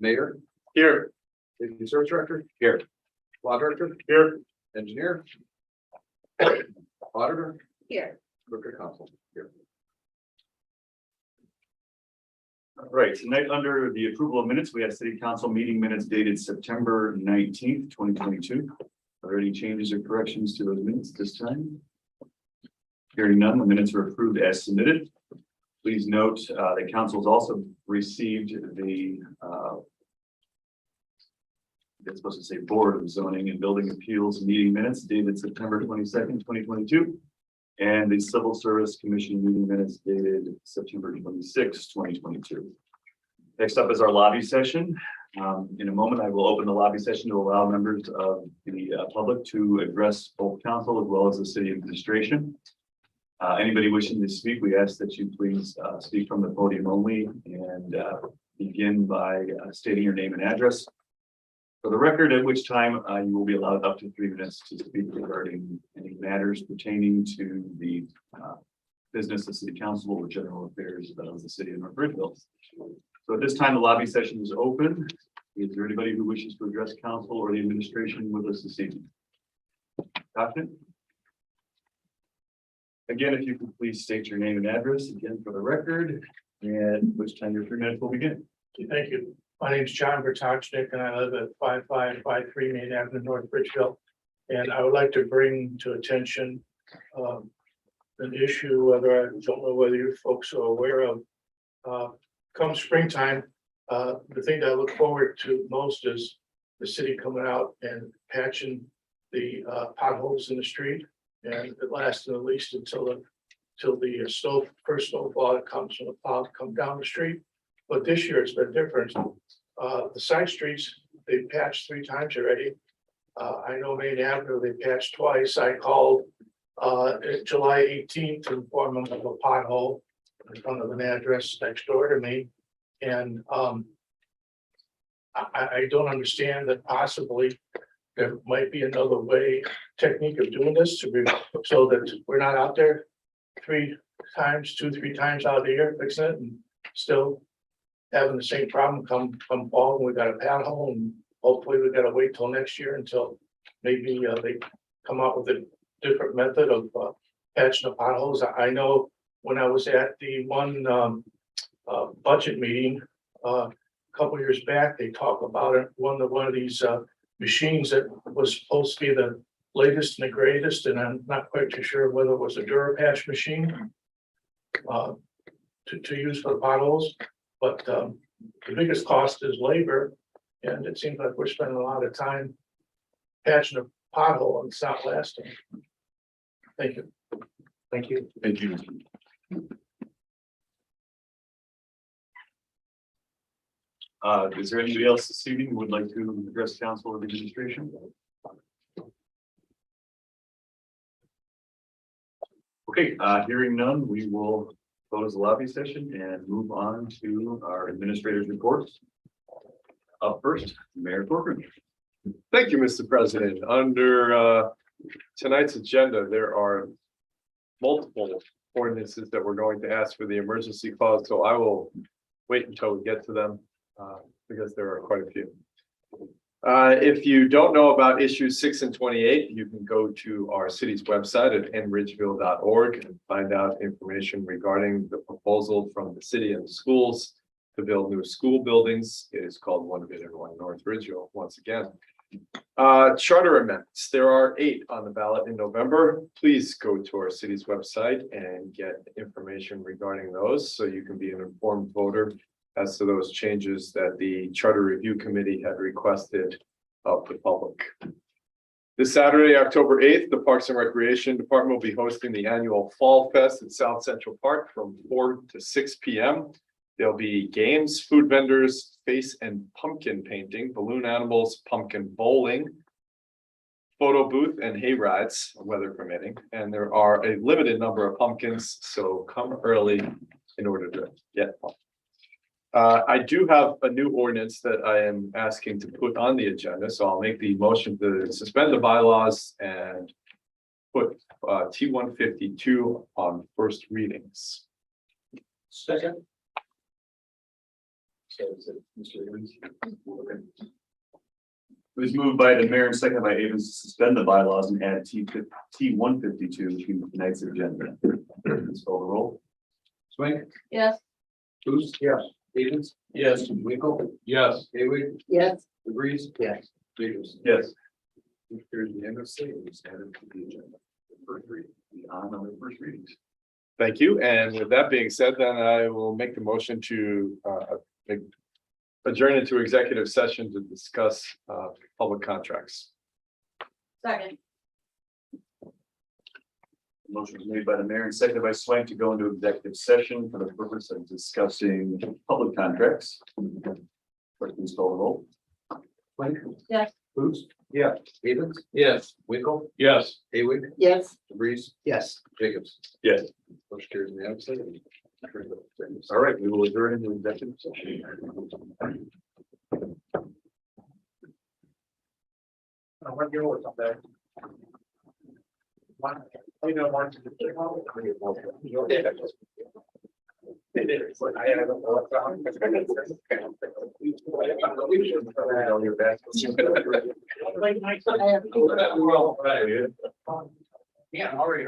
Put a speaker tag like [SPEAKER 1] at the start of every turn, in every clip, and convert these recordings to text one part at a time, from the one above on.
[SPEAKER 1] Mayor,
[SPEAKER 2] Here.
[SPEAKER 1] Safety Service Director, here. Law Director,
[SPEAKER 2] Here.
[SPEAKER 1] Engineer, Auditor,
[SPEAKER 3] Here.
[SPEAKER 1] Clerk of Council, here.
[SPEAKER 2] All right, tonight under the approval of minutes, we have city council meeting minutes dated September 19th, 2022. Are there any changes or corrections to those minutes this time? Hearing none, the minutes are approved as submitted. Please note that council has also received the it's supposed to say Board of Zoning and Building Appeals meeting minutes dated September 22nd, 2022. And the Civil Service Commission meeting minutes dated September 26th, 2022. Next up is our lobby session. In a moment, I will open the lobby session to allow members of the public to address both council as well as the city administration. Anybody wishing to speak, we ask that you please speak from the podium only and begin by stating your name and address. For the record, at which time you will be allowed up to 3 minutes to speak regarding any matters pertaining to the business of city council or general affairs of the city of North Ridgeville. So at this time, the lobby session is open. Is there anybody who wishes to address council or the administration with us this evening? Captain? Again, if you could please state your name and address again for the record, and which time your 3 minutes will begin.
[SPEAKER 4] Thank you. My name is John Bertochnik and I live at 5553 Main Avenue, North Bridgeville. And I would like to bring to attention an issue, whether I don't know whether you folks are aware of. Come springtime, the thing that I look forward to most is the city coming out and patching the potholes in the street. And it lasts at least until the first snowfall that comes from the plow to come down the street. But this year it's been different. The side streets, they patched 3 times already. I know Main Avenue, they patched twice. I called July 18th to inform them of a pothole in front of an address next door to me. And I don't understand that possibly there might be another technique of doing this so that we're not out there 2-3 times out of the year fixing it and still having the same problem come fall when we got a pothole, and hopefully we gotta wait till next year until maybe they come up with a different method of patching the potholes. I know when I was at the one budget meeting a couple years back, they talked about it. One of these machines that was supposed to be the latest and the greatest, and I'm not quite too sure whether it was a DuraPatch machine to use for the potholes. But the biggest cost is labor, and it seems like we're spending a lot of time patching a pothole and it's not lasting. Thank you.
[SPEAKER 2] Thank you. Thank you. Is there anybody else this evening who would like to address council or the administration? Okay, hearing none, we will close the lobby session and move on to our administrators' reports. Up first, Mayor Corcoran.
[SPEAKER 5] Thank you, Mr. President. Under tonight's agenda, there are multiple ordinances that we're going to ask for the emergency clause, so I will wait until we get to them because there are quite a few. If you don't know about issues 6 and 28, you can go to our city's website at nridgeville.org and find out information regarding the proposal from the city and the schools to build new school buildings. It is called One Bid and One North Ridgeville once again. Charter amendments. There are 8 on the ballot in November. Please go to our city's website and get information regarding those so you can be an informed voter as to those changes that the Charter Review Committee had requested of the public. This Saturday, October 8th, the Parks and Recreation Department will be hosting the annual Fall Fest at South Central Park from 4 to 6 p.m. There'll be games, food vendors, face and pumpkin painting, balloon animals, pumpkin bowling, photo booth, and hay rides, weather permitting. And there are a limited number of pumpkins, so come early in order to get pumpkins. I do have a new ordinance that I am asking to put on the agenda, so I'll make the motion to suspend the bylaws and put T-152 on first readings.
[SPEAKER 4] Second.
[SPEAKER 2] Mr. Evans? Okay. It was moved by the mayor and seconded by Evans to suspend the bylaws and add T 152 to tonight's agenda. Please call the roll.
[SPEAKER 1] Swing,
[SPEAKER 3] Yes.
[SPEAKER 1] Booth. Yes. Stevens.
[SPEAKER 4] Yes.
[SPEAKER 1] Winkle.
[SPEAKER 5] Yes.
[SPEAKER 1] Haywood,
[SPEAKER 3] Yes.
[SPEAKER 1] DeVries. Yes. Jacobs.
[SPEAKER 2] Yes.
[SPEAKER 1] There's the MSC, it's added to the agenda.
[SPEAKER 2] First reading. On the first readings.
[SPEAKER 5] Thank you. And with that being said, then I will make the motion to adjourn into executive session to discuss public contracts.
[SPEAKER 3] Second.
[SPEAKER 2] Motion was made by the mayor and seconded by Swank to go into executive session for the purpose of discussing public contracts. Clerk, please call the roll.
[SPEAKER 1] Swing.
[SPEAKER 3] Yes.
[SPEAKER 1] Booth. Yeah. Stevens.
[SPEAKER 5] Yes.
[SPEAKER 1] Winkle.
[SPEAKER 5] Yes.
[SPEAKER 1] Haywood,
[SPEAKER 3] Yes.
[SPEAKER 1] DeVries. Yes. Jacobs.
[SPEAKER 2] Yes.
[SPEAKER 1] Motion carries unanimously.
[SPEAKER 2] All right, we will adjourn into executive session.
[SPEAKER 4] What year was that? One, you know, one. Yeah, already.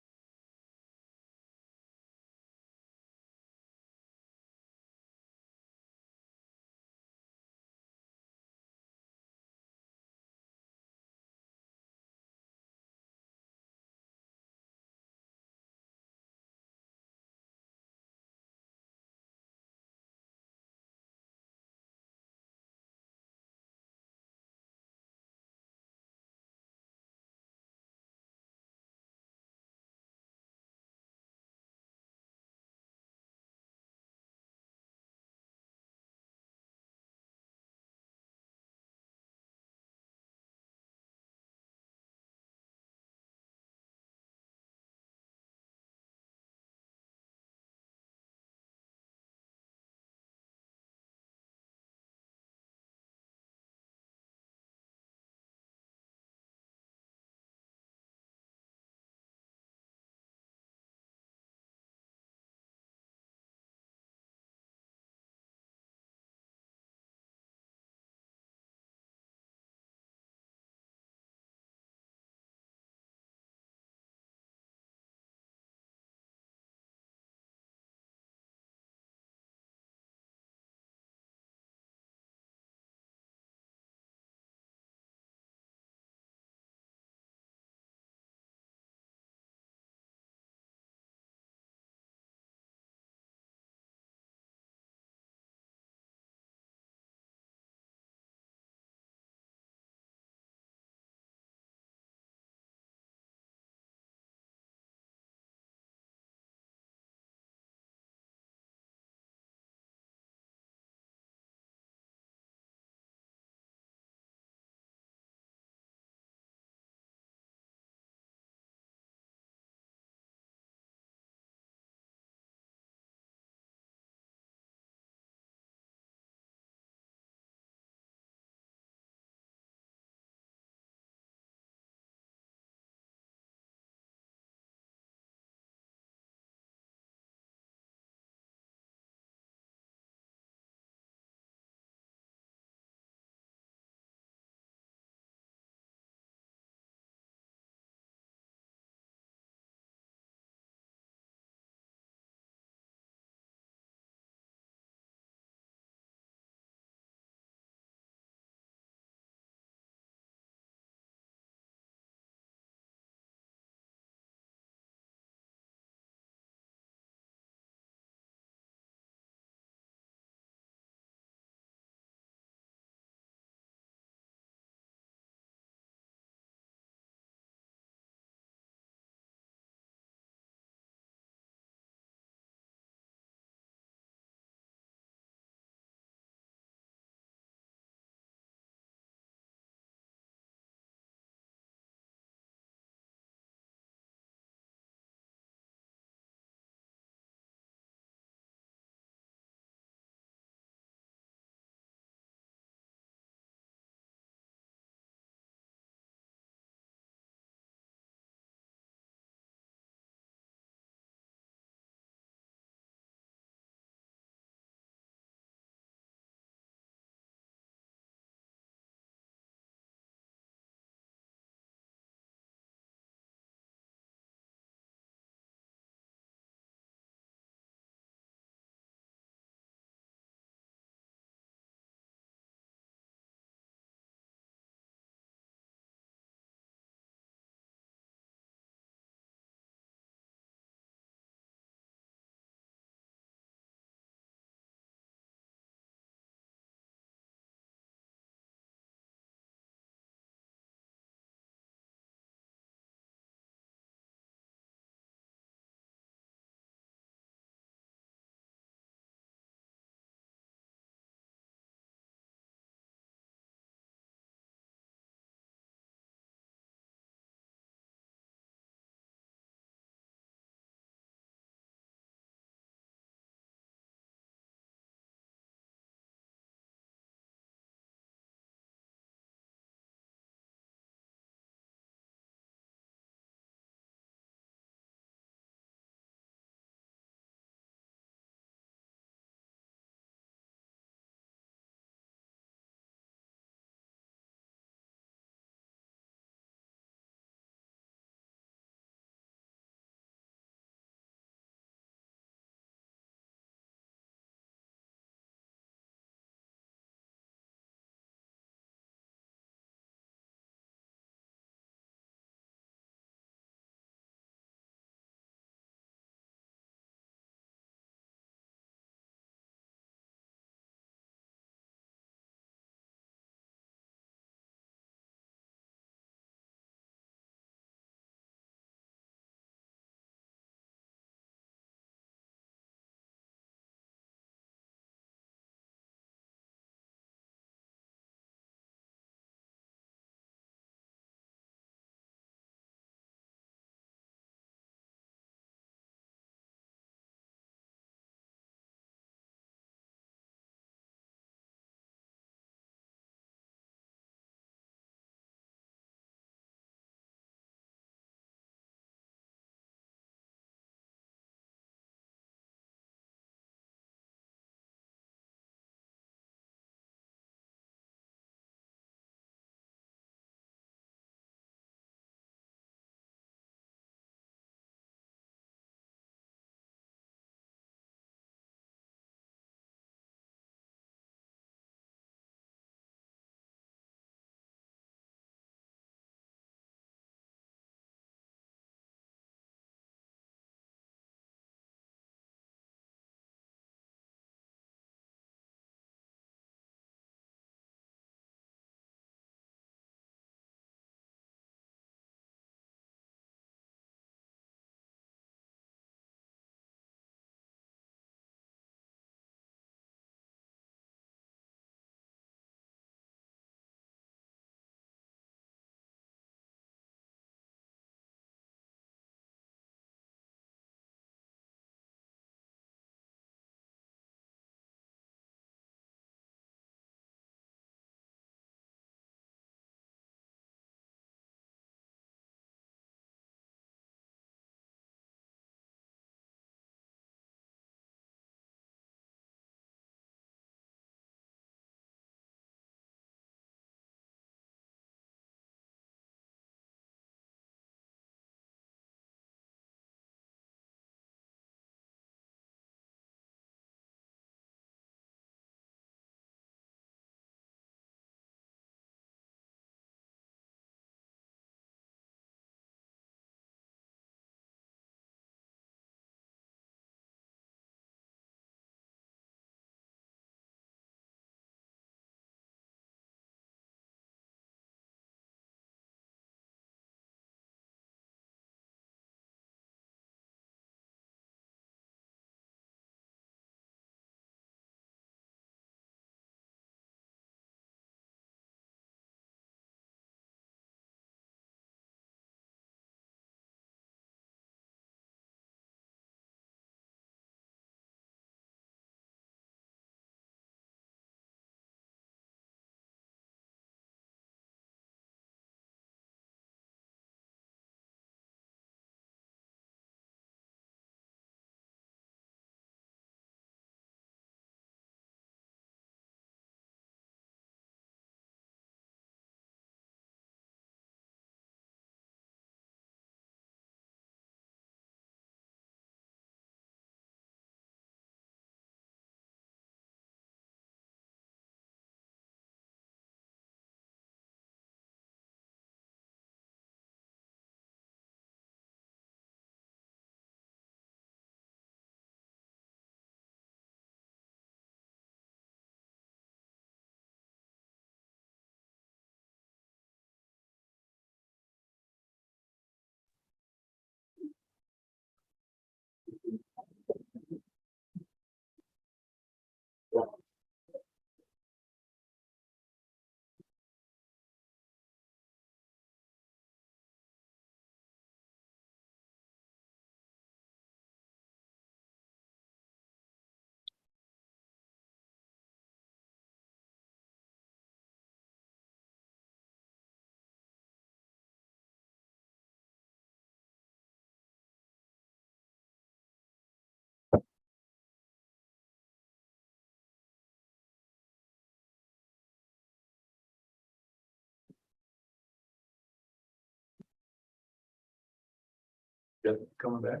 [SPEAKER 2] Yep, coming back.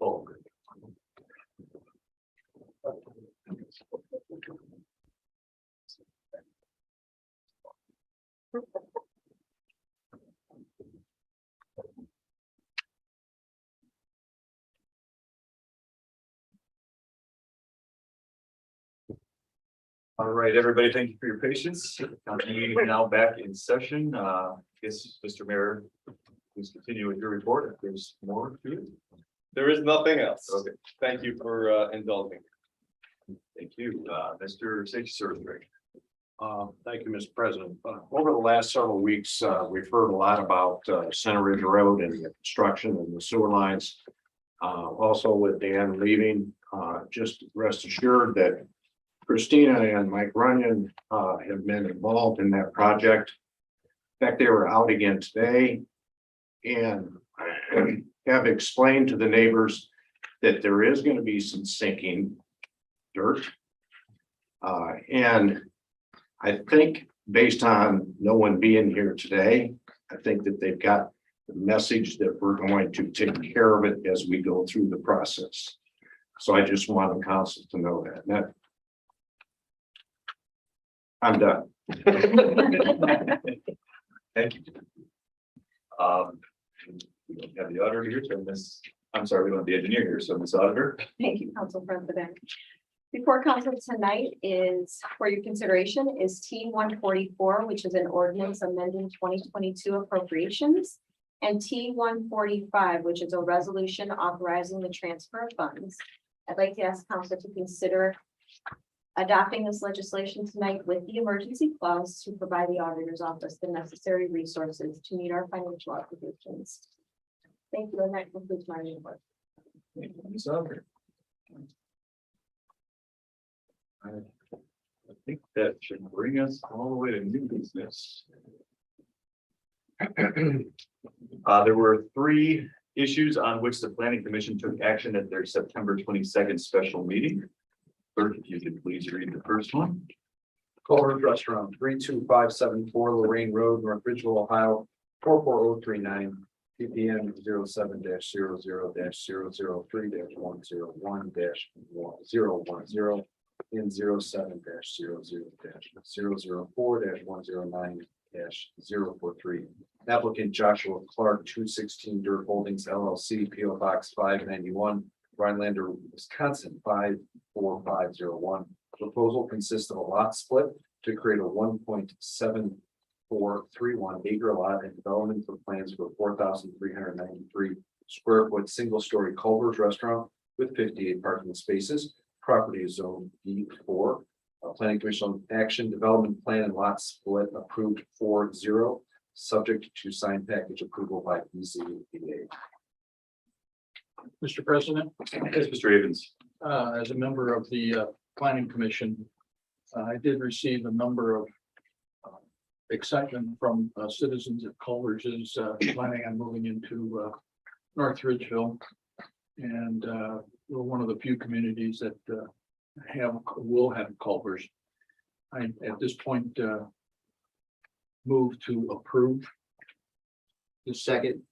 [SPEAKER 2] Oh, good. All right, everybody, thank you for your patience. Meeting now back in session. Yes, Mr. Mayor, please continue with your report. If there's more to it.
[SPEAKER 5] There is nothing else.
[SPEAKER 2] Okay,
[SPEAKER 5] Thank you for indulging.
[SPEAKER 2] thank you. Mr. Safety Service Director.
[SPEAKER 3] Thank you, Mr. President. Over the last several weeks, we've heard a lot about Center Ridge Road and the construction and the sewer lines. Also with Dan leaving, just rest assured that Christina and Mike Runyon have been involved in that project. In fact, they were out again today and have explained to the neighbors that there is going to be some sinking dirt. And I think based on no one being here today, I think that they've got the message that we're going to take care of it as we go through the process. So I just want the council to know that. That I'm done.
[SPEAKER 2] Thank you. We don't have the auditor here, so Miss, I'm sorry, we don't have the engineer here, so Miss Auditor.
[SPEAKER 6] Thank you, Council President. Before council tonight is, for your consideration, is T 144, which is an ordinance amending 2022 appropriations, and T 145, which is a resolution authorizing the transfer of funds. I'd like to ask council to consider adopting this legislation tonight with the emergency clause to provide the auditor's office the necessary resources to meet our financial obligations. Thank you, and that concludes my report.
[SPEAKER 2] Thank you, Miss Auditor. I think that should bring us all the way to new business. There were 3 issues on which the planning commission took action at their September 22nd special meeting. Clerk, if you could please read the first one.
[SPEAKER 1] Culver's Restaurant, 32574 Lorraine Road, North Ridgeville, Ohio, 44039. PPM 07-003-101-010 in 07-004-109-043. Applicant Joshua Clark, 216 Dirt Holdings LLC, PO Box 591, Rhinelander, Wisconsin 54501. Proposal consists of a lot split to create a 1.7431 acre lot and development for plans for 4,393 square foot single story Culver's Restaurant with 58 parking spaces. Property is zoned B4. Planning Commission action development plan and lot split approved 4-0, subject to sign package approval by BZBA.
[SPEAKER 4] Mr. President,
[SPEAKER 2] Yes, Mr. Evans.
[SPEAKER 4] as a member of the planning commission, I did receive a number of excitement from citizens at Culver's is planning on moving into North Ridgeville. And we're one of the few communities that will have Culver's. I, at this point, move to approve. The second.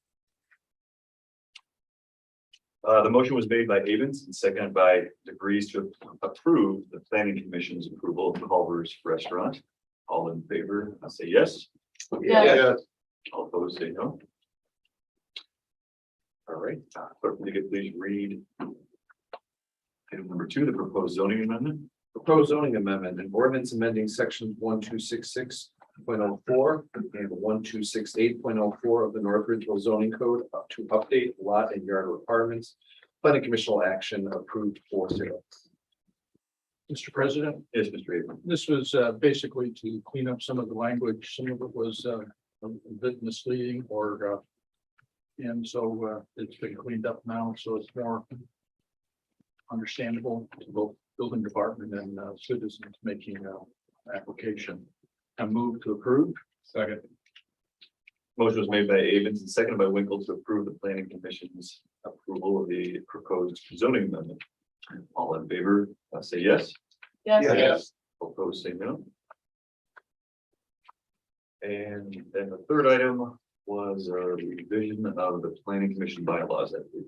[SPEAKER 2] The motion was made by Evans and seconded by DeVries to approve the planning commission's approval of Culver's Restaurant. All in favor, I'll say yes.
[SPEAKER 6] Yes.
[SPEAKER 2] All opposed, say no. All right, clerk, if you could please read item number 2, the proposed zoning amendment.
[SPEAKER 1] Proposed zoning amendment and ordinance amending sections 1266.04 and 1268.04 of the North Ridgeville zoning code to update lot and yard requirements. Planning Commission action approved 4-0.
[SPEAKER 4] Mr. President,
[SPEAKER 2] Yes, Mr. Evans.
[SPEAKER 4] this was basically to clean up some of the language. Some of it was a bit misleading or and so it's been cleaned up now, so it's more understandable to both building department and citizens making application. I move to approve.
[SPEAKER 5] Second.
[SPEAKER 2] Motion was made by Evans and seconded by Winkle to approve the planning commission's approval of the proposed zoning amendment. All in favor, say yes.
[SPEAKER 6] Yes.
[SPEAKER 2] All opposed, say no. And then the third item was a revision of the planning commission bylaws. I believe.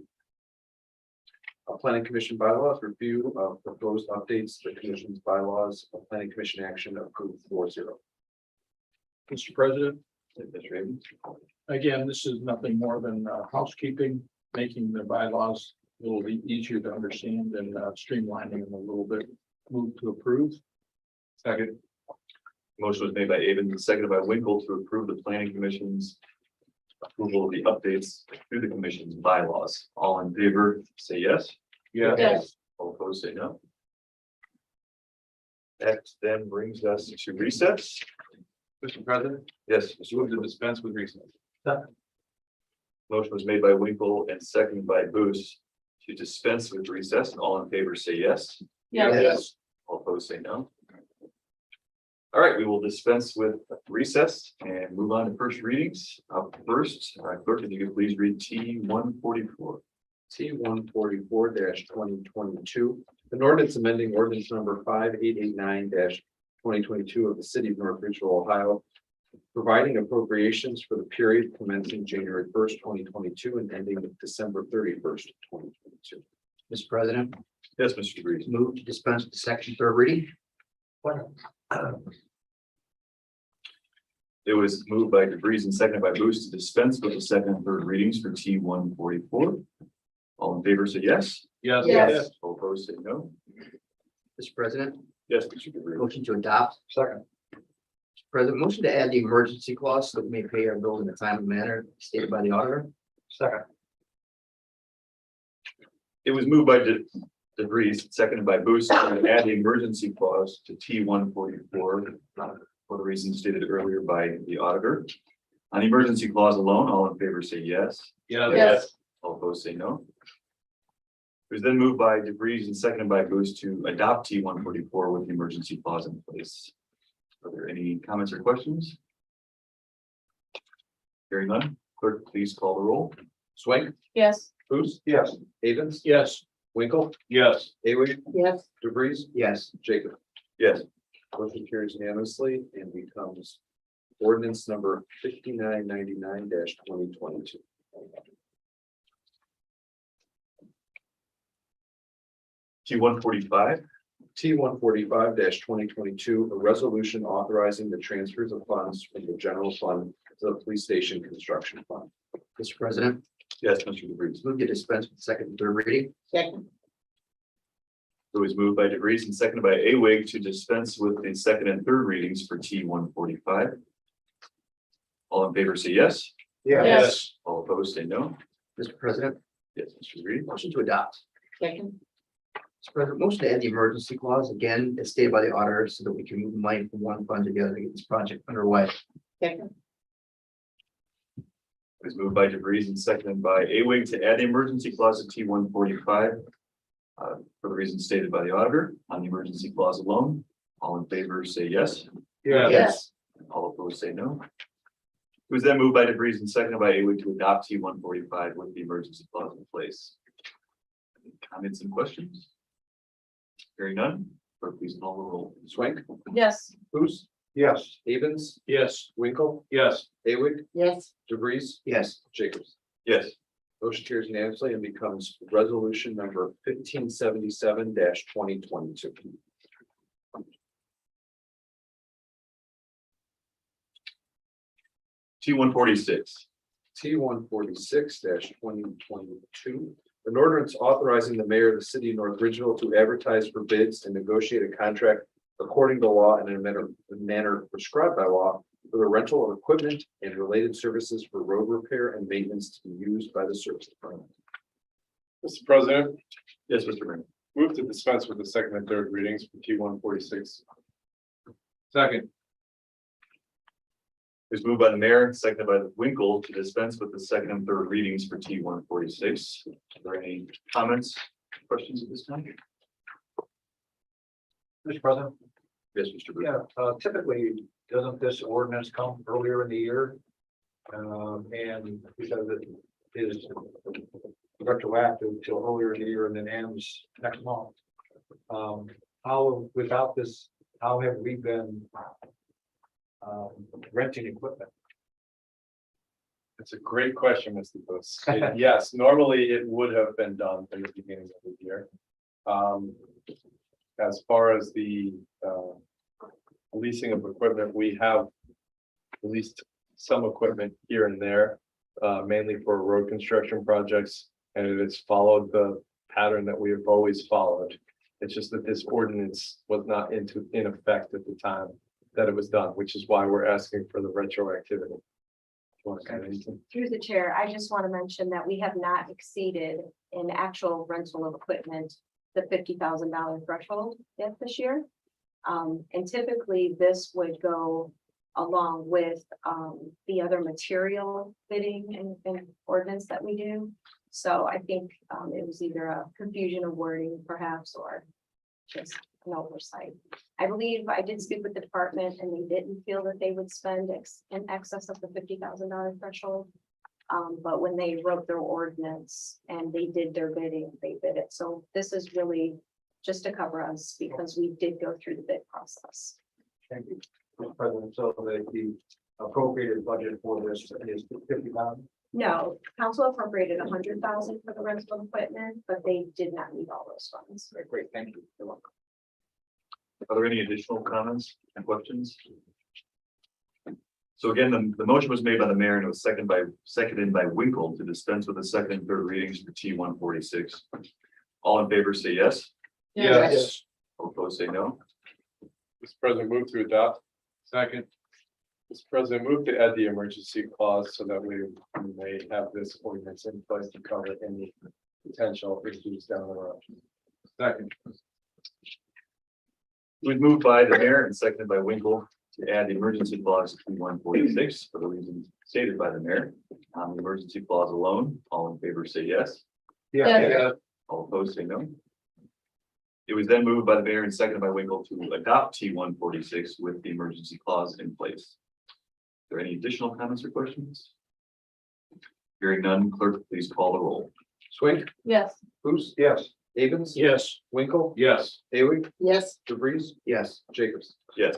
[SPEAKER 1] Planning Commission bylaws review of proposed updates to the commission's bylaws of planning commission action approved 4-0.
[SPEAKER 4] Mr. President,
[SPEAKER 2] Mr. Ravens.
[SPEAKER 4] again, this is nothing more than housekeeping, making the bylaws a little easier to understand and streamlining them a little bit. Move to approve.
[SPEAKER 2] Second. Motion was made by Avon, seconded by Winkle to approve the planning commission's approval of the updates to the commission's bylaws. All in favor, say yes.
[SPEAKER 6] Yes.
[SPEAKER 2] All opposed, say no. That then brings us to recess.
[SPEAKER 5] Mr. President,
[SPEAKER 2] Yes,
[SPEAKER 5] move to dispense with recess.
[SPEAKER 2] motion was made by Winkle and seconded by Booth to dispense with recess. All in favor, say yes.
[SPEAKER 6] Yes.
[SPEAKER 2] All opposed, say no. All right, we will dispense with recess and move on to first readings. Up first, clerk, if you could please read T 144.
[SPEAKER 1] T 144-2022, an ordinance amending ordinance number 5889-2022 of the city of North Ridgeville, Ohio, providing appropriations for the period commencing January 1st, 2022 and ending December 31st, 2022.
[SPEAKER 7] Mr. President,
[SPEAKER 2] Yes, Mr. DeVries.
[SPEAKER 7] move to dispense with the section third reading.
[SPEAKER 2] It was moved by DeVries and seconded by Booth to dispense with the second and third readings for T 144. All in favor, say yes.
[SPEAKER 6] Yes.
[SPEAKER 2] All opposed, say no.
[SPEAKER 7] Mr. President,
[SPEAKER 2] Yes, Mr. DeVries.
[SPEAKER 7] motion to adopt. Second. Mr. President, motion to add the emergency clause so that we may pay our bills in a timely manner stated by the auditor. Second.
[SPEAKER 2] It was moved by DeVries, seconded by Booth to add the emergency clause to T 144 for the reasons stated earlier by the auditor. On the emergency clause alone, all in favor say yes.
[SPEAKER 6] Yes.
[SPEAKER 2] All opposed say no. It was then moved by DeVries and seconded by Booth to adopt T 144 with the emergency clause in place. Are there any comments or questions? Hearing none, clerk, please call the roll.
[SPEAKER 1] Swink,
[SPEAKER 6] Yes.
[SPEAKER 1] Booth,
[SPEAKER 5] Yes.
[SPEAKER 1] Avens,
[SPEAKER 4] Yes.
[SPEAKER 1] Winkle,
[SPEAKER 5] Yes.
[SPEAKER 1] Awig,
[SPEAKER 6] Yes.
[SPEAKER 1] DeVries,
[SPEAKER 7] Yes.
[SPEAKER 1] Jacob.
[SPEAKER 2] Yes,
[SPEAKER 1] Motion carries unanimously and becomes ordinance number 5999-2022.
[SPEAKER 2] T 145.
[SPEAKER 1] T 145-2022, a resolution authorizing the transfers of funds from the general fund to the police station construction fund.
[SPEAKER 7] Mr. President,
[SPEAKER 2] Yes, Mr. DeVries.
[SPEAKER 7] move to dispense with the second and third reading.
[SPEAKER 6] Second.
[SPEAKER 2] It was moved by DeVries and seconded by Awig to dispense with the second and third readings for T 145. All in favor say yes.
[SPEAKER 6] Yes.
[SPEAKER 2] All opposed say no.
[SPEAKER 7] Mr. President,
[SPEAKER 2] Yes, Mr. DeVries.
[SPEAKER 7] motion to adopt.
[SPEAKER 6] Second.
[SPEAKER 7] Mr. President, motion to add the emergency clause again as stated by the auditor so that we can move money from one fund to the other to get this project underway.
[SPEAKER 6] Second.
[SPEAKER 2] It was moved by DeVries and seconded by Awig to add the emergency clause to T 145. For the reasons stated by the auditor. On the emergency clause alone, all in favor say yes.
[SPEAKER 6] Yes.
[SPEAKER 2] All opposed say no. It was then moved by DeVries and seconded by Awig to adopt T 145 with the emergency clause in place. Any comments and questions? Hearing none, clerk, please call the roll.
[SPEAKER 1] Swink,
[SPEAKER 6] Yes.
[SPEAKER 1] Booth,
[SPEAKER 5] Yes.
[SPEAKER 1] Avens,
[SPEAKER 4] Yes.
[SPEAKER 1] Winkle,
[SPEAKER 5] Yes.
[SPEAKER 1] Awig,
[SPEAKER 6] Yes.
[SPEAKER 1] DeVries,
[SPEAKER 7] Yes.
[SPEAKER 1] Jacobs.
[SPEAKER 2] Yes,
[SPEAKER 1] Motion carries unanimously and becomes resolution number 1577-2022.
[SPEAKER 2] T 146.
[SPEAKER 1] T 146-2022, an ordinance authorizing the mayor of the city of North Ridgeville to advertise for bids and negotiate a contract according to law and in a manner prescribed by law for the rental of equipment and related services for road repair and maintenance to be used by the service department.
[SPEAKER 5] Mr. President,
[SPEAKER 2] Yes, Mr. Mayor.
[SPEAKER 5] move to dispense with the second and third readings for T 146. Second.
[SPEAKER 2] It was moved by the mayor, seconded by Winkle to dispense with the second and third readings for T 146. Are there any comments, questions at this time?
[SPEAKER 3] Mr. President?
[SPEAKER 2] Yes, Mr. Booth.
[SPEAKER 3] Yeah, typically, doesn't this ordinance come earlier in the year? And because it is retroactive till earlier in the year and then ends next month. How, without this, how have we been renting equipment?
[SPEAKER 5] It's a great question, Mr. Booth. Yes, normally it would have been done in the beginning of the year. As far as the leasing of equipment, we have leased some equipment here and there, mainly for road construction projects, and it has followed the pattern that we have always followed. It's just that this ordinance was not in effect at the time that it was done, which is why we're asking for the retroactivity. You want to add anything?
[SPEAKER 6] Through the chair, I just want to mention that we have not exceeded in actual rental of equipment, the $50,000 threshold yet this year. And typically this would go along with the other material bidding and ordinance that we do. So I think it was either a confusion of wording perhaps, or just an oversight. I believe I did speak with the department and they didn't feel that they would spend in excess of the $50,000 threshold. But when they wrote their ordinance and they did their bidding, they bid it. So this is really just to cover us because we did go through the bid process.
[SPEAKER 1] Thank you, Mr. President. So the appropriated budget for this is $50,000.
[SPEAKER 6] No, council appropriated $100,000 for the rental of equipment, but they did not need all those funds.
[SPEAKER 1] Great, thank you. You're welcome.
[SPEAKER 2] Are there any additional comments and questions? So again, the motion was made by the mayor and it was seconded by Winkle to dispense with the second and third readings for T-146. All in favor, say yes.
[SPEAKER 5] Yes.
[SPEAKER 2] All opposed, say no.
[SPEAKER 5] Mr. President, move to adopt.
[SPEAKER 3] Second.
[SPEAKER 5] Mr. President, move to add the emergency clause so that we may have this ordinance in place to cover any potential issues down the road.
[SPEAKER 3] Second.
[SPEAKER 2] It was moved by the mayor and seconded by Winkle to add the emergency clause to T-146 for the reasons stated by the mayor. On the emergency clause alone, all in favor, say yes.
[SPEAKER 3] Yeah.
[SPEAKER 2] All opposed, say no. It was then moved by the mayor and seconded by Winkle to adopt T-146 with the emergency clause in place. Are there any additional comments or questions? Hearing none, clerk, please call the roll.
[SPEAKER 1] Swink,
[SPEAKER 6] Yes.
[SPEAKER 1] Booth. Yes. Avens.
[SPEAKER 3] Yes.
[SPEAKER 1] Winkle.
[SPEAKER 3] Yes.
[SPEAKER 1] Haley.
[SPEAKER 6] Yes.
[SPEAKER 1] DeVries.
[SPEAKER 7] Yes.
[SPEAKER 1] Jacobs.
[SPEAKER 2] Yes.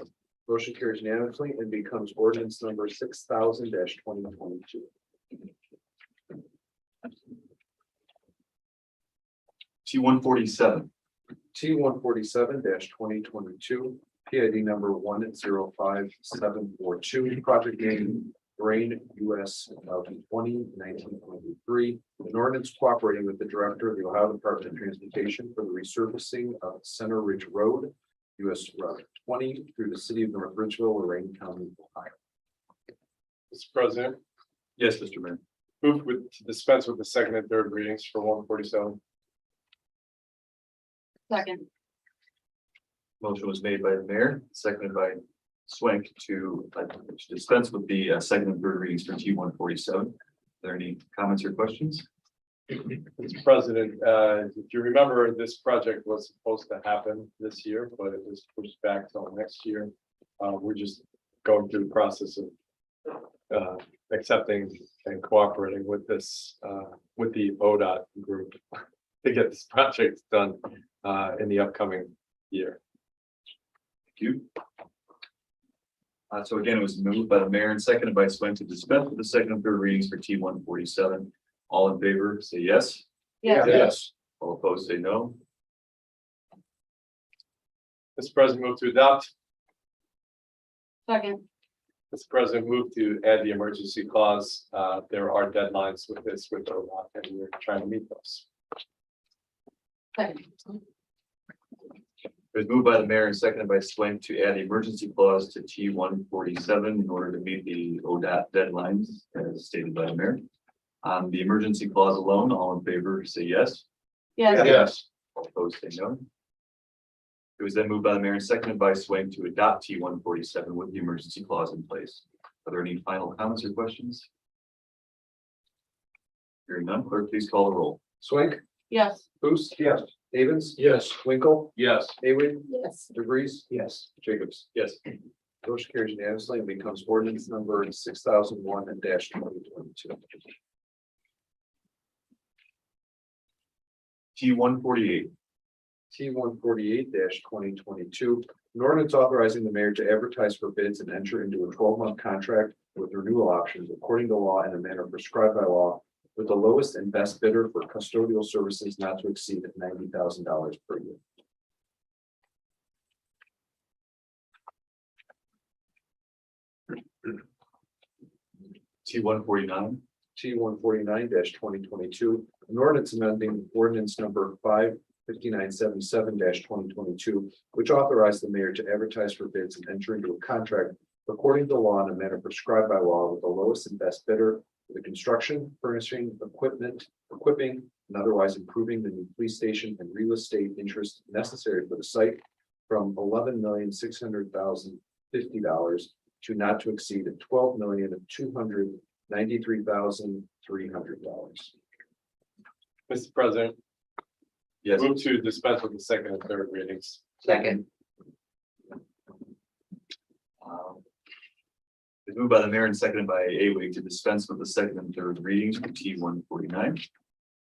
[SPEAKER 1] Motion carries unanimously and becomes ordinance number 6000-2022.
[SPEAKER 2] T-147.
[SPEAKER 1] T-147-2022, PID number 105742, project name Grain US 2020-1923. An ordinance cooperating with the director of the Ohio Department of Transportation for the resurfacing of Center Ridge Road, US Route 20 through the city of North Ridgeville, Lorraine County, Ohio.
[SPEAKER 5] Mr. President,
[SPEAKER 2] Yes, Mr. Mayor.
[SPEAKER 5] move to dispense with the second and third readings for 147.
[SPEAKER 6] Second.
[SPEAKER 2] Motion was made by the mayor, seconded by Swank to dispense with the second and third readings for T-147. Are there any comments or questions?
[SPEAKER 5] Mr. President, if you remember, this project was supposed to happen this year, but it was pushed back till next year. We're just going through the process of accepting and cooperating with this, with the ODOT group to get this project done in the upcoming year.
[SPEAKER 2] Thank you. So again, it was moved by the mayor and seconded by Swank to dispense with the second and third readings for T-147. All in favor, say yes.
[SPEAKER 3] Yes.
[SPEAKER 2] All opposed, say no.
[SPEAKER 5] Mr. President, move to adopt.
[SPEAKER 6] Second.
[SPEAKER 5] Mr. President, move to add the emergency clause. There are deadlines with this with ODOT, and we're trying to meet those.
[SPEAKER 6] Second.
[SPEAKER 2] It was moved by the mayor and seconded by Swank to add the emergency clause to T-147 in order to meet the ODOT deadlines as stated by the mayor. On the emergency clause alone, all in favor, say yes.
[SPEAKER 3] Yes.
[SPEAKER 2] All opposed, say no. It was then moved by the mayor and seconded by Swank to adopt T-147 with the emergency clause in place. Are there any final comments or questions? Hearing none, clerk, please call the roll.
[SPEAKER 1] Swink,
[SPEAKER 6] Yes.
[SPEAKER 1] Booth. Yes. Avens.
[SPEAKER 3] Yes.
[SPEAKER 1] Winkle.
[SPEAKER 3] Yes.
[SPEAKER 1] Haley.
[SPEAKER 6] Yes.
[SPEAKER 1] DeVries. Yes. Jacobs.
[SPEAKER 2] Yes.
[SPEAKER 1] Motion carries unanimously and becomes ordinance number 6001-2022.
[SPEAKER 2] T-148.
[SPEAKER 1] T-148-2022, An ordinance authorizing the mayor to advertise for bids and enter into a 12-month contract with renewal options according to law in a manner prescribed by law with the lowest and best bidder for custodial services not to exceed $90,000 per year.
[SPEAKER 2] T 149.
[SPEAKER 1] T 149 2022, an ordinance amending ordinance number 55977 2022, which authorized the mayor to advertise for bids and enter into a contract according to law in a manner prescribed by law with the lowest and best bidder for the construction, furnishing, equipping, and otherwise improving the new police station and real estate interest necessary for the site from $11,600,050 to not to exceed $12,293,300.
[SPEAKER 5] Mr. President,
[SPEAKER 2] Yes,
[SPEAKER 5] move to dispense with the second and third readings.
[SPEAKER 7] Second.
[SPEAKER 2] it's moved by the mayor and seconded by Awig to dispense with the second and third readings for T 149. Are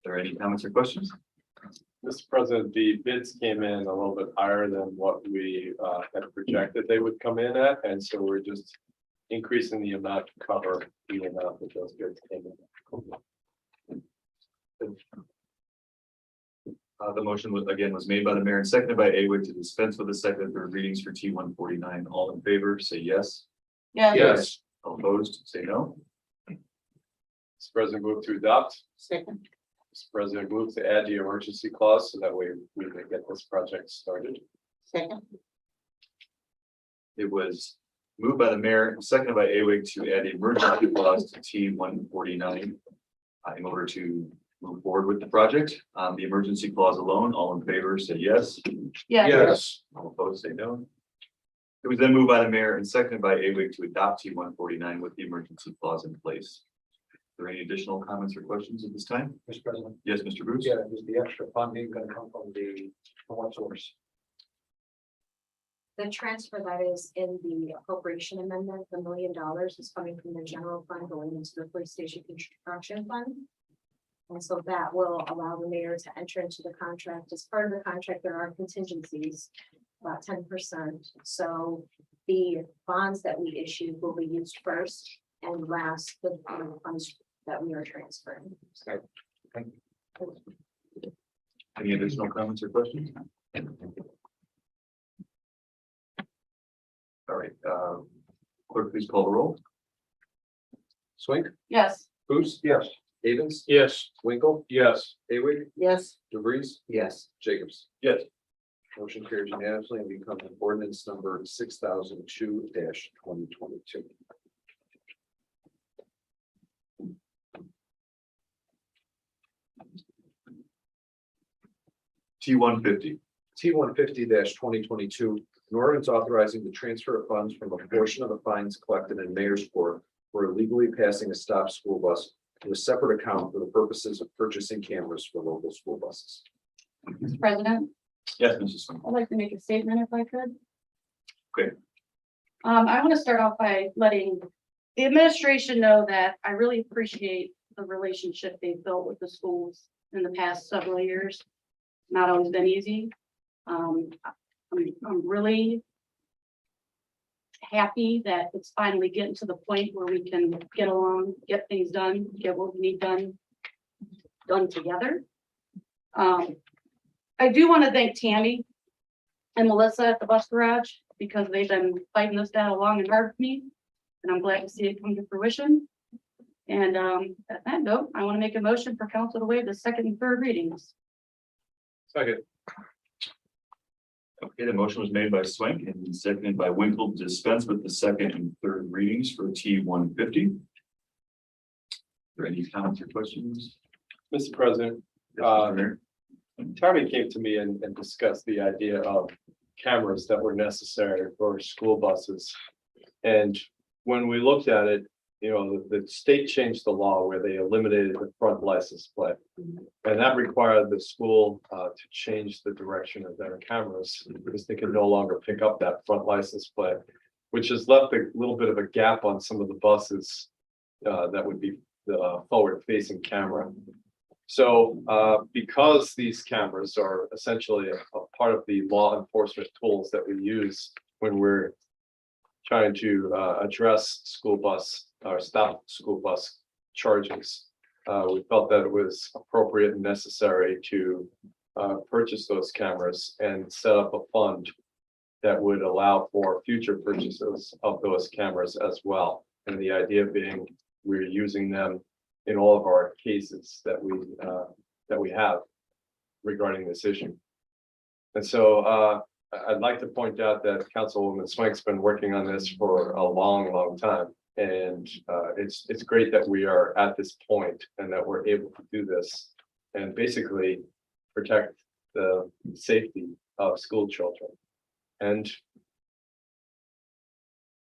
[SPEAKER 2] there any comments or questions?
[SPEAKER 5] Mr. President, the bids came in a little bit higher than what we had projected they would come in at, and so we're just increasing the amount to cover the amount that those bids came in.
[SPEAKER 2] The motion was made by the mayor and seconded by Awig to dispense with the second and third readings for T 149. All in favor, say yes.
[SPEAKER 3] Yes.
[SPEAKER 2] All opposed, say no.
[SPEAKER 5] Mr. President, move to adopt.
[SPEAKER 6] Second.
[SPEAKER 5] Mr. President, move to add the emergency clause so that way we can get this project started.
[SPEAKER 6] Second.
[SPEAKER 2] It was moved by the mayor and seconded by Awig to add the emergency clause to T 149 in order to move forward with the project. The emergency clause alone, all in favor, say yes.
[SPEAKER 3] Yes.
[SPEAKER 2] All opposed, say no. It was then moved by the mayor and seconded by Awig to adopt T 149 with the emergency clause in place. Are there any additional comments or questions at this time?
[SPEAKER 1] Mr. President.
[SPEAKER 2] Yes, Mr. Bruce?
[SPEAKER 1] Yeah, is the extra funding going to come from what source?
[SPEAKER 6] The transfer that is in the appropriation amendment, the $1 million is coming from the general fund going into the police station construction fund. And so that will allow the mayor to enter into the contract. As part of the contract, there are contingencies, about 10%. So the bonds that we issue will be used first and last the funds that we are transferring.
[SPEAKER 2] Any additional comments or questions? All right, clerk, please call the roll.
[SPEAKER 1] Swink,
[SPEAKER 6] Yes.
[SPEAKER 1] Booth. Yes. Avens,
[SPEAKER 3] Yes.
[SPEAKER 1] Winkle,
[SPEAKER 3] Yes.
[SPEAKER 1] Awig,
[SPEAKER 6] Yes.
[SPEAKER 1] DeVries,
[SPEAKER 7] Yes.
[SPEAKER 1] Jacobs.
[SPEAKER 2] Yes.
[SPEAKER 1] Motion carries unanimously and becomes ordinance number 6002 2022.
[SPEAKER 2] T 150.
[SPEAKER 1] T 150 2022, an ordinance authorizing the transfer of funds from a portion of the fines collected in mayor's court for illegally passing a stop school bus to a separate account for the purposes of purchasing cameras for local school buses.
[SPEAKER 8] Mr. President,
[SPEAKER 2] Yes, Mrs. Swing.
[SPEAKER 8] I'd like to make a statement if I could.
[SPEAKER 2] Okay.
[SPEAKER 8] I want to start off by letting the administration know that I really appreciate the relationship they've built with the schools in the past several years. Not always been easy. I'm really happy that it's finally getting to the point where we can get along, get things done, get what we need done together. I do want to thank Tammy and Melissa at the bus garage because they've been fighting this battle long and hard for me. And I'm glad to see it come to fruition. And at that note, I want to make a motion for council to waive the second and third readings.
[SPEAKER 5] Second.
[SPEAKER 2] Okay, the motion was made by Swank and seconded by Winkle to dispense with the second and third readings for T 150. Are there any comments or questions?
[SPEAKER 5] Mr. President,
[SPEAKER 2] Yes, Mr. Mayor.
[SPEAKER 5] Tommy came to me and discussed the idea of cameras that were necessary for school buses. And when we looked at it, you know, the state changed the law where they eliminated the front license plate. And that required the school to change the direction of their cameras because they can no longer pick up that front license plate, which has left a little bit of a gap on some of the buses that would be the forward facing camera. So because these cameras are essentially a part of the law enforcement tools that we use when we're trying to address school bus or stop school bus charges, we felt that it was appropriate and necessary to purchase those cameras and set up a fund that would allow for future purchases of those cameras as well. And the idea being, we're using them in all of our cases that we have regarding this issue. And so I'd like to point out that Councilwoman Swank's been working on this for a long time. And it's great that we are at this point and that we're able to do this and basically protect the safety of school children and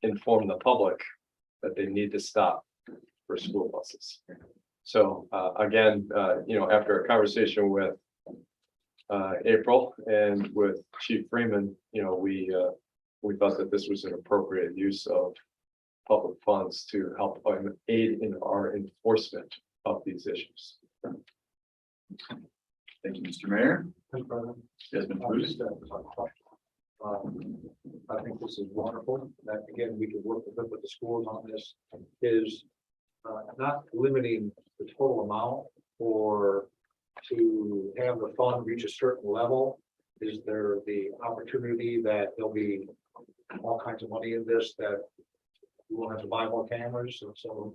[SPEAKER 5] inform the public that they need to stop for school buses. So again, after a conversation with April and with Chief Freeman, we thought that this was an appropriate use of public funds to help aid in our enforcement of these issues.
[SPEAKER 2] Thank you, Mr. Mayor. Desmond Cruz.
[SPEAKER 1] I think this is wonderful, that again, we can work with the schools on this, is not limiting the total amount or to have the fund reach a certain level. Is there the opportunity that there'll be all kinds of money in this that we won't have to buy more cameras, and so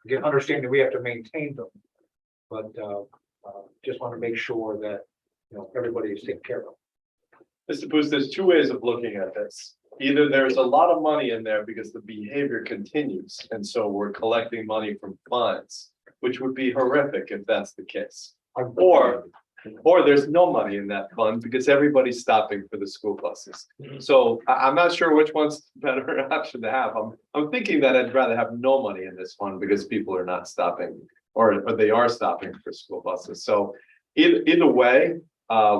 [SPEAKER 1] again, understanding we have to maintain them, but just want to make sure that everybody is taken care of.
[SPEAKER 5] Mr. Booth, there's two ways of looking at this. Either there's a lot of money in there because the behavior continues, and so we're collecting money from funds, which would be horrific if that's the case. Or there's no money in that fund because everybody's stopping for the school buses. So I'm not sure which one's the better option to have. I'm thinking that I'd rather have no money in this fund because people are not stopping or they are stopping for school buses. So either way,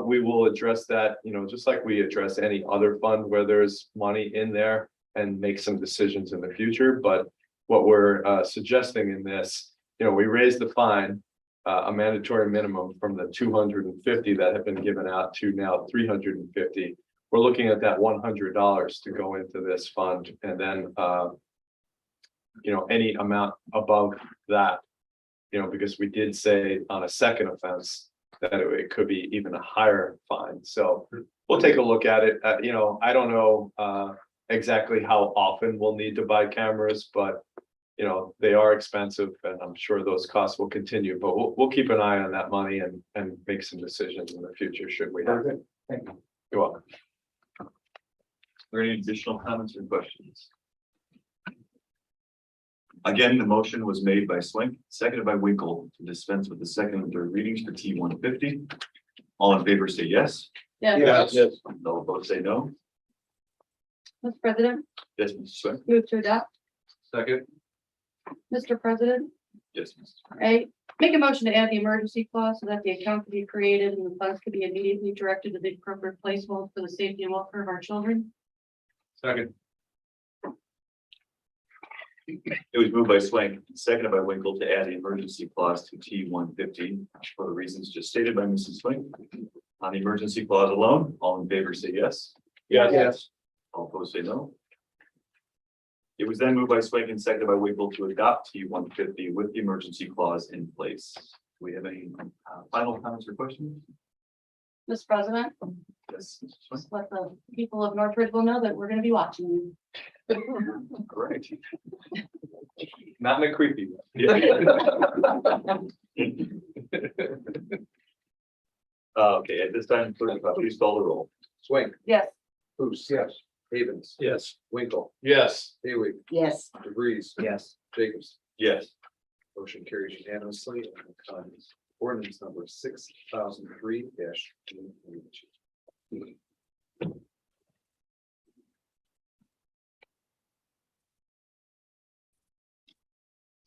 [SPEAKER 5] we will address that, just like we address any other fund where there's money in there and make some decisions in the future. But what we're suggesting in this, we raised the fine, a mandatory minimum from the 250 that have been given out to now 350. We're looking at that $100 to go into this fund, and then any amount above that, because we did say on a second offense that it could be even a higher fine. So we'll take a look at it. I don't know exactly how often we'll need to buy cameras, but they are expensive, and I'm sure those costs will continue. But we'll keep an eye on that money and make some decisions in the future should we have it.
[SPEAKER 1] Thank you.
[SPEAKER 5] You're welcome.
[SPEAKER 2] Are there any additional comments or questions? Again, the motion was made by Swank, seconded by Winkle to dispense with the second and third readings for T-150. All in favor say yes.
[SPEAKER 8] Yeah.
[SPEAKER 2] No opposed say no.
[SPEAKER 8] Mr. President,
[SPEAKER 2] Yes, Mr. Swank.
[SPEAKER 8] move to adopt.
[SPEAKER 1] Second.
[SPEAKER 8] Mr. President,
[SPEAKER 2] Yes, Mr.
[SPEAKER 8] A, make a motion to add the emergency clause so that the account can be created and the funds can be immediately directed to the appropriate placeholder for the safety and welfare of our children.
[SPEAKER 5] Second.
[SPEAKER 2] It was moved by Swank, seconded by Winkle to add the emergency clause to T-150 for the reasons just stated by Mrs. Swank. On the emergency clause alone, all in favor say yes.
[SPEAKER 1] Yes.
[SPEAKER 2] All opposed say no. It was then moved by Swank and seconded by Winkle to adopt T-150 with the emergency clause in place. Do we have any final comments or questions?
[SPEAKER 8] Mr. President,
[SPEAKER 2] Yes, Mr. Swank.
[SPEAKER 8] just let the people of North Ridgeville know that we're going to be watching you.
[SPEAKER 2] All right.
[SPEAKER 5] Not in a creepy way.
[SPEAKER 2] Okay, at this time, clerk, please call the roll.
[SPEAKER 1] Swank.
[SPEAKER 8] Yes.
[SPEAKER 1] Booth. Yes. Havens.
[SPEAKER 5] Yes.
[SPEAKER 1] Winkle.
[SPEAKER 5] Yes.
[SPEAKER 1] Haley.
[SPEAKER 6] Yes.
[SPEAKER 1] DeVries.
[SPEAKER 7] Yes.
[SPEAKER 1] Jacobs.
[SPEAKER 2] Yes.
[SPEAKER 1] Motion carries unanimously. Ordinance number 6003-.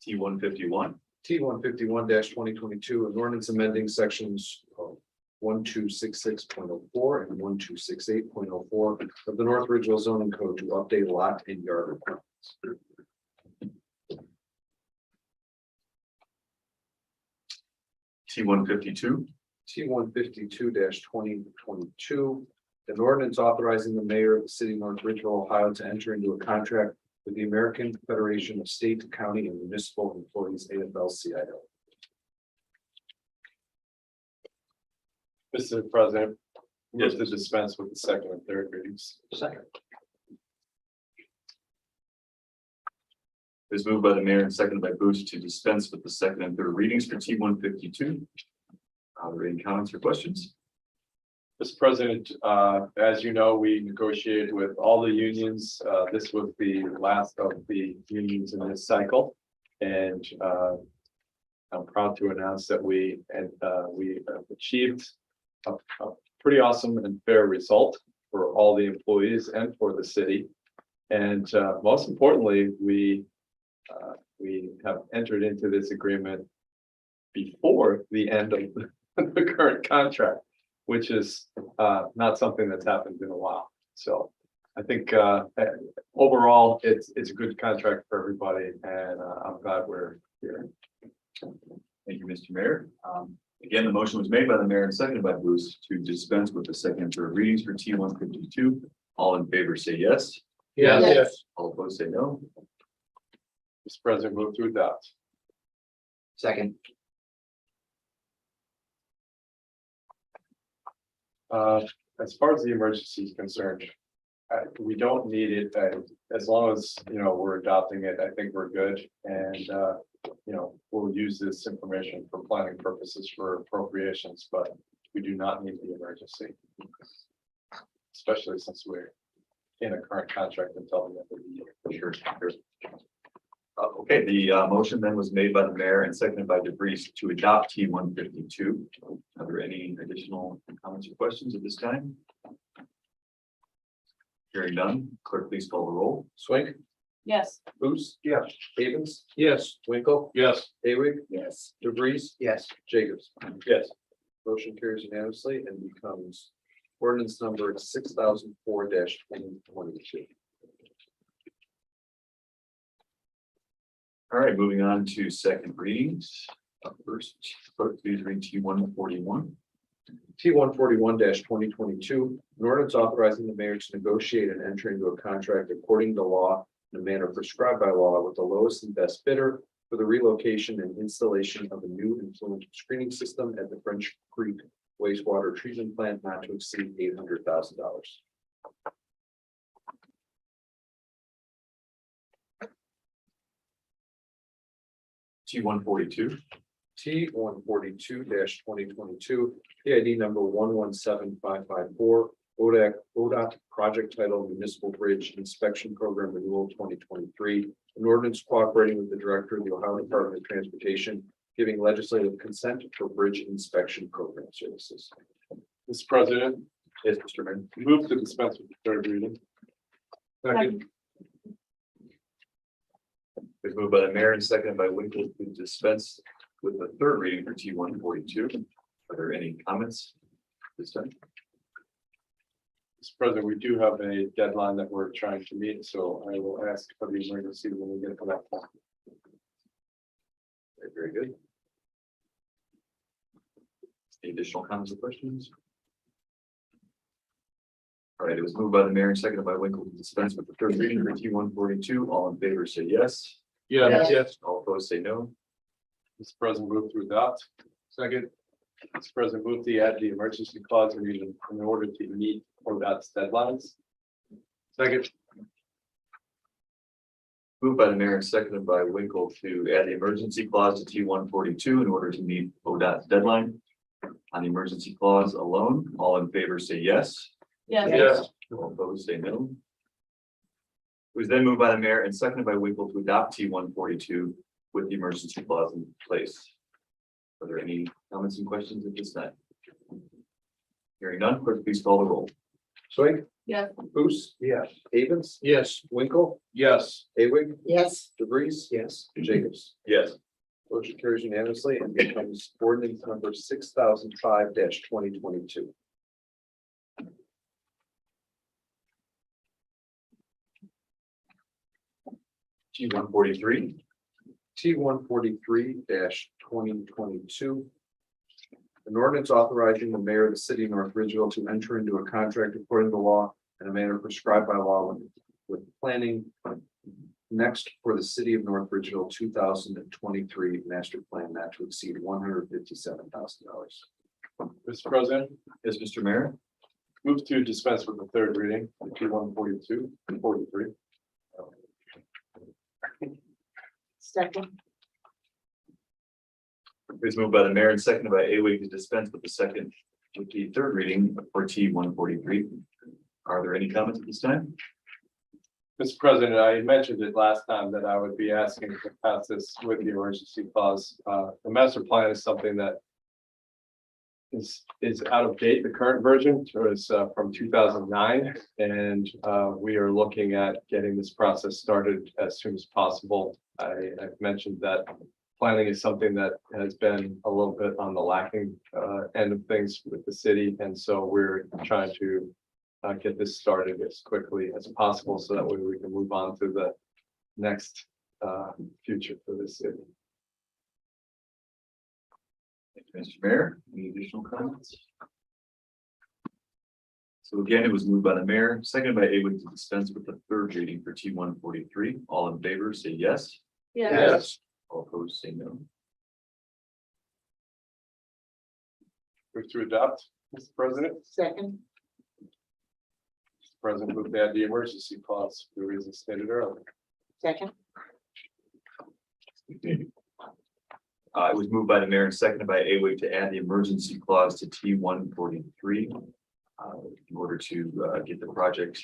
[SPEAKER 2] T-151.
[SPEAKER 1] T-151-2022, an ordinance amending sections 1266.04 and 1268.04 of the North Ridgeville zoning code to update lot and yard requirements.
[SPEAKER 2] T-152.
[SPEAKER 1] T-152 2022. An ordinance authorizing the mayor of the city of North Ridgeville, Ohio to enter into a contract with the American Federation of State, County, and Municipal Employees, AFL-CIO.
[SPEAKER 5] Mr. President.
[SPEAKER 2] Yes.
[SPEAKER 5] Move to dispense with the second and third readings.
[SPEAKER 7] Second.
[SPEAKER 2] It's moved by the mayor and seconded by Booth to dispense with the second and third readings for T-152. Are there any comments or questions?
[SPEAKER 5] Mr. President, as you know, we negotiated with all the unions. This was the last of the unions in this cycle. And I'm proud to announce that we achieved a pretty awesome and fair result for all the employees and for the city. And most importantly, we have entered into this agreement before the end of the current contract, which is not something that's happened in a while. So I think overall, it's a good contract for everybody, and I'm glad we're here.
[SPEAKER 2] Thank you, Mr. Mayor. Again, the motion was made by the mayor and seconded by Booth to dispense with the second and third readings for T-152. All in favor, say yes.
[SPEAKER 4] Yes.
[SPEAKER 2] All opposed, say no.
[SPEAKER 5] Mr. President, move to adopt.
[SPEAKER 7] Second.
[SPEAKER 5] As far as the emergency is concerned, we don't need it, as long as, we're adopting it, I think we're good. And, we'll use this information for planning purposes for appropriations, but we do not need the emergency. Especially since we're in a current contract until the end of the year.
[SPEAKER 2] Sure. Okay, the motion then was made by the mayor and seconded by DeVries to adopt T-152. Are there any additional comments or questions at this time? Hearing none, clerk, please call the roll.
[SPEAKER 1] Swink,
[SPEAKER 8] Yes.
[SPEAKER 1] Booth. Yes. Havens. Yes. Winkle.
[SPEAKER 5] Yes.
[SPEAKER 1] Haywick.
[SPEAKER 6] Yes.
[SPEAKER 1] DeVries.
[SPEAKER 7] Yes.
[SPEAKER 1] Jacobs.
[SPEAKER 5] Yes.
[SPEAKER 1] Motion carries unanimously and becomes ordinance number 6004-2022.
[SPEAKER 2] All right, moving on to second readings. First, clerk, please read T-141.
[SPEAKER 1] T-141-2022, an ordinance authorizing the mayor to negotiate and enter into a contract according to law in a manner prescribed by law with the lowest and best bidder for the relocation and installation of a new influent screening system at the French Creek wastewater treatment plant not to exceed $800,000.
[SPEAKER 2] T-142.
[SPEAKER 1] T-142-2022, PID number 117554, ODOT project title Municipal Bridge Inspection Program Renewal 2023. An ordinance cooperating with the Director of the Ohio Department of Transportation, giving legislative consent for bridge inspection program services.
[SPEAKER 5] Mr. President,
[SPEAKER 2] Yes, Mr. Mayor.
[SPEAKER 5] move to dispense with the third reading.
[SPEAKER 8] Second.
[SPEAKER 2] It's moved by the mayor and seconded by Winkle to dispense with the third reading for T-142. Are there any comments this time?
[SPEAKER 5] Mr. President, we do have a deadline that we're trying to meet, so I will ask for the emergency when we get to that point.
[SPEAKER 2] Okay, very good. Any additional comments or questions? All right, it was moved by the mayor and seconded by Winkle to dispense with the third reading for T-142. All in favor, say yes.
[SPEAKER 8] Yes.
[SPEAKER 2] All opposed, say no.
[SPEAKER 5] Mr. President, move to adopt. Second. Mr. President, move to add the emergency clause in order to meet ODOT's deadlines. Second.
[SPEAKER 2] Moved by the mayor and seconded by Winkle to add the emergency clause to T-142 in order to meet ODOT's deadline. On the emergency clause alone, all in favor, say yes.
[SPEAKER 8] Yes.
[SPEAKER 2] All opposed, say no. It was then moved by the mayor and seconded by Winkle to adopt T-142 with the emergency clause in place. Are there any comments and questions at this time? Hearing none, clerk, please call the roll.
[SPEAKER 1] Swink,
[SPEAKER 8] Yes.
[SPEAKER 1] Booth. Yes. Havens.
[SPEAKER 5] Yes.
[SPEAKER 1] Winkle.
[SPEAKER 5] Yes.
[SPEAKER 1] Haywick.
[SPEAKER 6] Yes.
[SPEAKER 1] DeVries.
[SPEAKER 7] Yes.
[SPEAKER 1] Jacobs.
[SPEAKER 2] Yes.
[SPEAKER 1] Motion carries unanimously and becomes ordinance number 6005-2022.
[SPEAKER 2] T-143.
[SPEAKER 1] T-143-2022. An ordinance authorizing the mayor of the city of North Ridgeville to enter into a contract according to law in a manner prescribed by law with planning next for the city of North Ridgeville 2023 master plan not to exceed $157,000.
[SPEAKER 5] Mr. President,
[SPEAKER 2] Yes, Mr. Mayor.
[SPEAKER 5] move to dispense with the third reading, T 142 and 43.
[SPEAKER 8] Second.
[SPEAKER 2] It's moved by the mayor and seconded by Awig to dispense with the third reading for T 143. Are there any comments at this time?
[SPEAKER 5] Mr. President, I mentioned it last time that I would be asking to pass this with the emergency clause. The master plan is something that is out of date. The current version is from 2009, and we are looking at getting this process started as soon as possible. I've mentioned that planning is something that has been a little bit on the lacking end of things with the city, and so we're trying to get this started as quickly as possible so that way we can move on to the next future for the city.
[SPEAKER 2] Thank you, Mr. Mayor. Any additional comments? So again, it was moved by the mayor, seconded by Awig to dispense with the third reading for T 143. All in favor, say yes.
[SPEAKER 8] Yes.
[SPEAKER 2] All opposed, say no.
[SPEAKER 5] Move to adopt, Mr. President.
[SPEAKER 8] Second.
[SPEAKER 5] Mr. President, move to add the emergency clause for the reasons stated earlier.
[SPEAKER 8] Second.
[SPEAKER 2] It was moved by the mayor and seconded by Awig to add the emergency clause to T 143. In order to get the project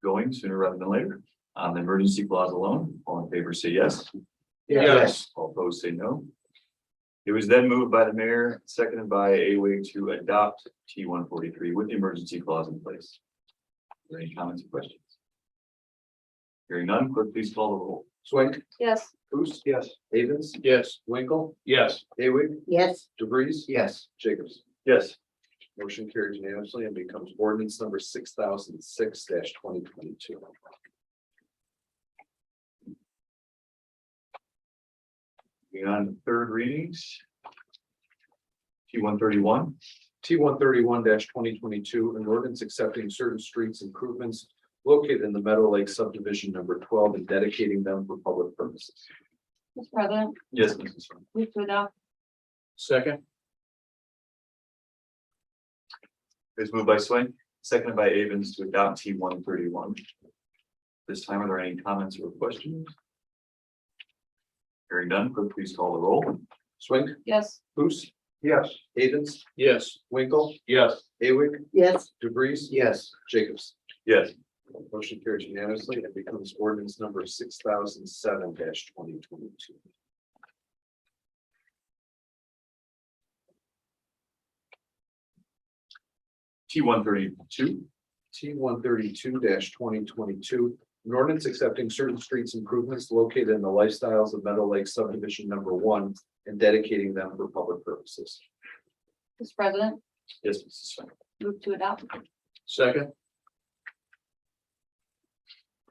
[SPEAKER 2] going sooner rather than later. On the emergency clause alone, all in favor, say yes.
[SPEAKER 7] Yes.
[SPEAKER 2] All opposed, say no. It was then moved by the mayor, seconded by Awig to adopt T 143 with the emergency clause in place. Are there any comments or questions? Hearing none, clerk, please call the roll.
[SPEAKER 1] Swink,
[SPEAKER 6] Yes.
[SPEAKER 1] Booth. Yes. Avens.
[SPEAKER 5] Yes.
[SPEAKER 1] Winkle,
[SPEAKER 5] Yes.
[SPEAKER 1] Awig,
[SPEAKER 8] Yes.
[SPEAKER 1] DeVries.
[SPEAKER 7] Yes.
[SPEAKER 1] Jacobs.
[SPEAKER 2] Yes.
[SPEAKER 1] Motion carries unanimously and becomes ordinance number 6006-2022.
[SPEAKER 2] Moving on to third readings. T 131.
[SPEAKER 1] T 131-2022, an ordinance accepting certain streets improvements located in the Meadow Lake subdivision number 12 and dedicating them for public purposes.
[SPEAKER 8] Mr. President,
[SPEAKER 2] Yes, Mrs. Swing.
[SPEAKER 8] move to adopt.
[SPEAKER 5] Second.
[SPEAKER 2] It's moved by Swing, seconded by Avens to adopt T 131. This time, are there any comments or questions? Hearing none, clerk, please call the roll.
[SPEAKER 1] Swink,
[SPEAKER 8] Yes.
[SPEAKER 1] Booth.
[SPEAKER 5] Yes.
[SPEAKER 1] Avens,
[SPEAKER 5] Yes.
[SPEAKER 1] Winkle,
[SPEAKER 5] Yes.
[SPEAKER 1] Awig,
[SPEAKER 8] Yes.
[SPEAKER 1] DeVries.
[SPEAKER 7] Yes.
[SPEAKER 1] Jacobs.
[SPEAKER 2] Yes.
[SPEAKER 1] Motion carries unanimously and becomes ordinance number 6007-2022.
[SPEAKER 2] T 132.
[SPEAKER 1] T 132-2022, an ordinance accepting certain streets improvements located in the lifestyles of Meadow Lake subdivision number 1 and dedicating them for public purposes.
[SPEAKER 8] Mr. President,
[SPEAKER 2] Yes, Mrs. Swing.
[SPEAKER 8] move to adopt.
[SPEAKER 5] Second.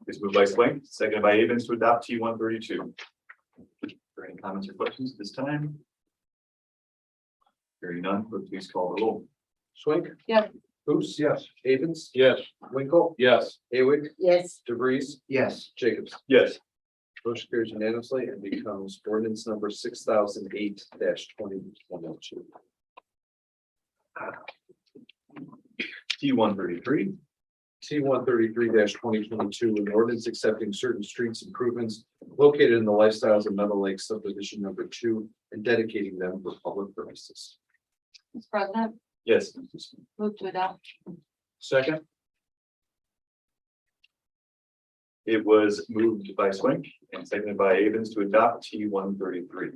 [SPEAKER 2] It's moved by Swing, seconded by Avens to adopt T 132. Are there any comments or questions at this time? Hearing none, clerk, please call the roll.
[SPEAKER 1] Swink.
[SPEAKER 8] Yes.
[SPEAKER 1] Booth.
[SPEAKER 5] Yes.
[SPEAKER 1] Avens.
[SPEAKER 5] Yes.
[SPEAKER 1] Winkle.
[SPEAKER 5] Yes.
[SPEAKER 1] Awig.
[SPEAKER 8] Yes.
[SPEAKER 1] DeVries.
[SPEAKER 7] Yes.
[SPEAKER 1] Jacobs.
[SPEAKER 2] Yes.
[SPEAKER 1] Motion carries unanimously and becomes ordinance number 6008-2022.
[SPEAKER 2] T 133.
[SPEAKER 1] T 133-2022, an ordinance accepting certain streets improvements located in the lifestyles of Meadow Lake subdivision number 2 and dedicating them for public purposes.
[SPEAKER 8] Mr. President,
[SPEAKER 2] Yes, Mrs. Swing.
[SPEAKER 8] move to adopt.
[SPEAKER 5] Second.
[SPEAKER 2] It was moved by Swink and seconded by Avens to adopt T 133. Are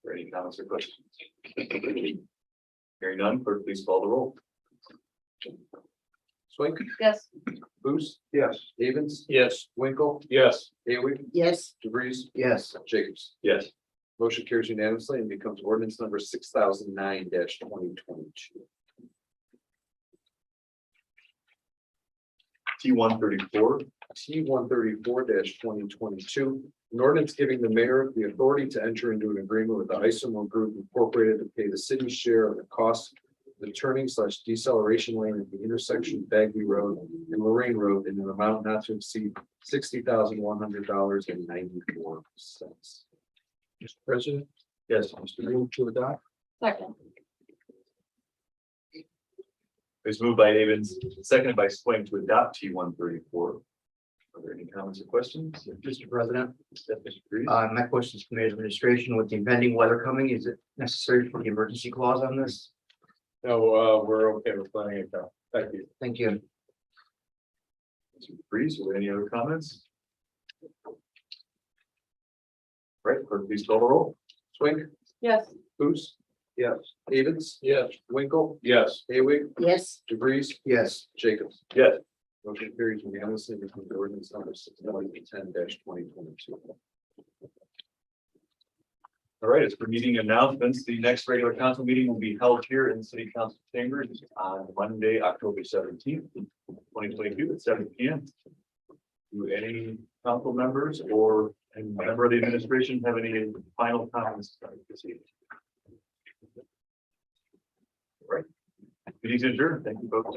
[SPEAKER 2] there any comments or questions? Hearing none, clerk, please call the roll.
[SPEAKER 1] Swink,
[SPEAKER 8] Yes.
[SPEAKER 1] Booth.
[SPEAKER 5] Yes.
[SPEAKER 1] Avens.
[SPEAKER 5] Yes.
[SPEAKER 1] Winkle.
[SPEAKER 5] Yes.
[SPEAKER 1] Awig.
[SPEAKER 8] Yes.
[SPEAKER 1] DeVries.
[SPEAKER 7] Yes.
[SPEAKER 1] Jacobs.
[SPEAKER 2] Yes.
[SPEAKER 1] Motion carries unanimously and becomes ordinance number 6009-2022.
[SPEAKER 2] T 134.
[SPEAKER 1] T 134-2022, An ordinance giving the mayor the authority to enter into an agreement with the Isomo Group Incorporated to pay the city's share of the cost of the turning/deceleration lane at the intersection of Bagby Road and Lorraine Road in an amount not to exceed $60,100.94.
[SPEAKER 7] Mr. President,
[SPEAKER 2] Yes, Mr. Green.
[SPEAKER 7] move to adopt.
[SPEAKER 6] Second.
[SPEAKER 2] It's moved by Havens, seconded by Swing to adopt T 134. Are there any comments or questions?
[SPEAKER 7] Mr. President,
[SPEAKER 2] Yes, Mr. Freeze.
[SPEAKER 7] my question is committee administration with the impending weather coming, is it necessary for the emergency clause on this?
[SPEAKER 5] No, we're okay with planning account. Thank you.
[SPEAKER 7] Thank you.
[SPEAKER 2] Mr. Freeze, or any other comments? Right, clerk, please call the roll.
[SPEAKER 1] Swing,
[SPEAKER 8] Yes.
[SPEAKER 1] Booth. Yes. Havens.
[SPEAKER 5] Yes.
[SPEAKER 1] Winkle,
[SPEAKER 5] Yes.
[SPEAKER 1] Haywick,
[SPEAKER 6] Yes.
[SPEAKER 1] DeVries,
[SPEAKER 7] Yes.
[SPEAKER 1] Jacobs.
[SPEAKER 2] Yes.
[SPEAKER 1] Motion carries unanimously with the ordinance number 610-2022.
[SPEAKER 2] All right, as for meeting announcements, the next regular council meeting will be held here in the city council chambers on Monday, October 17th, 2022 at 7 p.m. Do any council members or a member of the administration have any final comments this evening? All right. Meeting's adjourned. Thank you, folks.